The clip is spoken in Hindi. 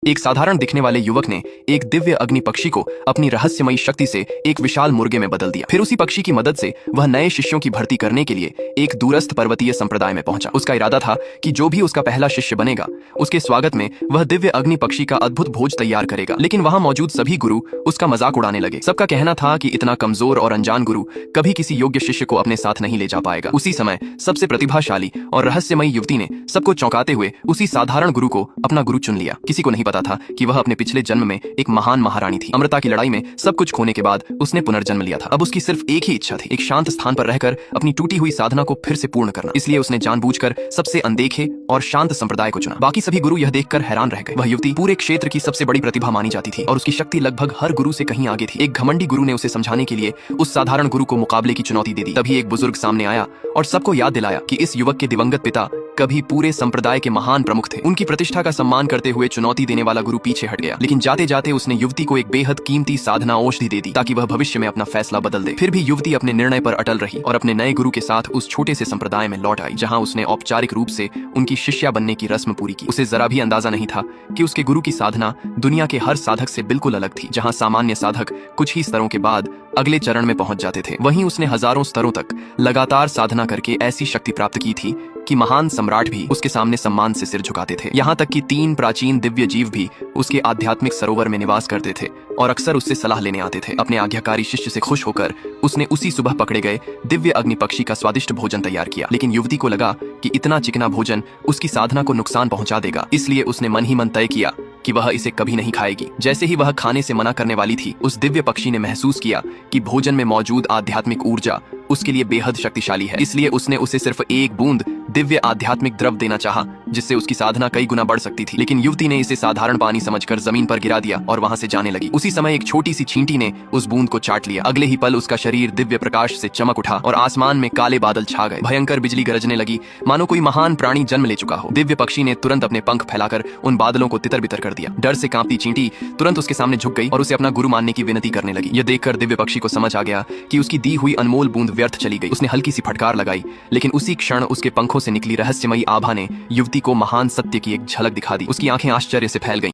एक साधारण दिखने वाले युवक ने एक दिव्य अग्नि पक्षी को अपनी रहस्यमयी शक्ति से एक विशाल मुर्गे में बदल दिया। फिर उसी पक्षी की मदद से वह नए शिष्यों की भर्ती करने के लिए एक दूरस्थ पर्वतीय संप्रदाय में पहुंचा। उसका इरादा था कि जो भी उसका पहला शिष्य बनेगा उसके स्वागत में वह दिव्य अग्नि पक्षी का अद्भुत भोज तैयार करेगा। लेकिन वहां मौजूद सभी गुरु उसका मजाक उड़ाने लगे। सबका कहना था कि इतना कमजोर और अनजान गुरु कभी किसी योग्य शिष्य को अपने साथ नहीं ले जा पाएगा। उसी समय सबसे प्रतिभाशाली और रहस्यमयी युवती ने सबको चौंकाते हुए उसी साधारण गुरु को अपना गुरु चुन लिया। किसी को नहीं पता था कि वह अपने पिछले जन्म में एक महान महारानी थी। अमृता की लड़ाई में सब कुछ खोने के बाद उसने पुनर्जन्म लिया था। अब उसकी सिर्फ एक ही इच्छा थी, एक शांत स्थान पर रहकर अपनी टूटी हुई साधना को फिर से पूर्ण करना। इसलिए उसने जानबूझकर सबसे अनदेखे और शांत संप्रदाय को चुना। बाकी सभी गुरु यह देखकर हैरान रह गए। वह युवती पूरे क्षेत्र की सबसे बड़ी प्रतिभा मानी जाती थी और उसकी शक्ति लगभग हर गुरु से कहीं आगे थी। एक घमंडी गुरु ने उसे समझाने के लिए उस साधारण गुरु को मुकाबले की चुनौती दे दी। तभी एक बुजुर्ग सामने आया और सबको याद दिलाया कि इस युवक के दिवंगत पिता कभी पूरे संप्रदाय के महान प्रमुख थे। उनकी प्रतिष्ठा का सम्मान करते हुए चुनौती देने वाला गुरु पीछे हट गया। लेकिन जाते जाते उसने युवती को एक बेहद कीमती साधना औषधि दे दी ताकि वह भविष्य में अपना फैसला बदल दे। फिर भी युवती अपने निर्णय पर अटल रही और अपने नए गुरु के साथ उस छोटे से संप्रदाय में लौट आई, जहां उसने औपचारिक रूप से उनकी शिष्या बनने की रस्म पूरी की। उसे जरा भी अंदाजा नहीं था कि उसके गुरु की साधना दुनिया के हर साधक से बिल्कुल अलग थी। जहां सामान्य साधक कुछ ही स्तरों के बाद अगले चरण में पहुंच जाते थे, वहीं उसने हजारों स्तरों तक लगातार साधना करके ऐसी शक्ति प्राप्त की थी कि महान सम्राट भी उसके सामने सम्मान से सिर झुकाते थे। यहाँ तक कि 3 प्राचीन दिव्य जीव भी उसके आध्यात्मिक सरोवर में निवास करते थे और अक्सर उससे सलाह लेने आते थे। अपने आज्ञाकारी शिष्य से खुश होकर उसने उसी सुबह पकड़े गए दिव्य अग्नि पक्षी का स्वादिष्ट भोजन तैयार किया। लेकिन युवती को लगा कि इतना चिकना भोजन उसकी साधना को नुकसान पहुंचा देगा, इसलिए उसने मन ही मन तय किया कि वह इसे कभी नहीं खाएगी। जैसे ही वह खाने से मना करने वाली थी, उस दिव्य पक्षी ने महसूस किया कि भोजन में मौजूद आध्यात्मिक ऊर्जा उसके लिए बेहद शक्तिशाली है। इसलिए उसने उसे सिर्फ एक बूंद दिव्य आध्यात्मिक द्रव देना चाहा, जिससे उसकी साधना कई गुना बढ़ सकती थी। लेकिन युवती ने इसे साधारण पानी समझकर जमीन पर गिरा दिया और वहां से जाने लगी। उसी समय एक छोटी सी चींटी ने उस बूंद को चाट लिया। अगले ही पल उसका शरीर दिव्य प्रकाश से चमक उठा और आसमान में काले बादल छा गए। भयंकर बिजली गरजने लगी, मानो कोई महान प्राणी जन्म ले चुका हो। दिव्य पक्षी ने तुरंत अपने पंख फैलाकर उन बादलों को तितर बितर कर दिया। डर से कांपती चींटी तुरंत उसके सामने झुक गई और उसे अपना गुरु मानने की विनती करने लगी। यह देखकर दिव्य पक्षी को समझ आ गया कि उसकी दी हुई अनमोल बूंद व्यर्थ चली गई। उसने हल्की सी फटकार लगाई, लेकिन उसी क्षण उसके पंखों से निकली रहस्यमयी आभा ने युवती को महान सत्य की एक झलक दिखा दी। उसकी आंखें आश्चर्य से फैल गईं।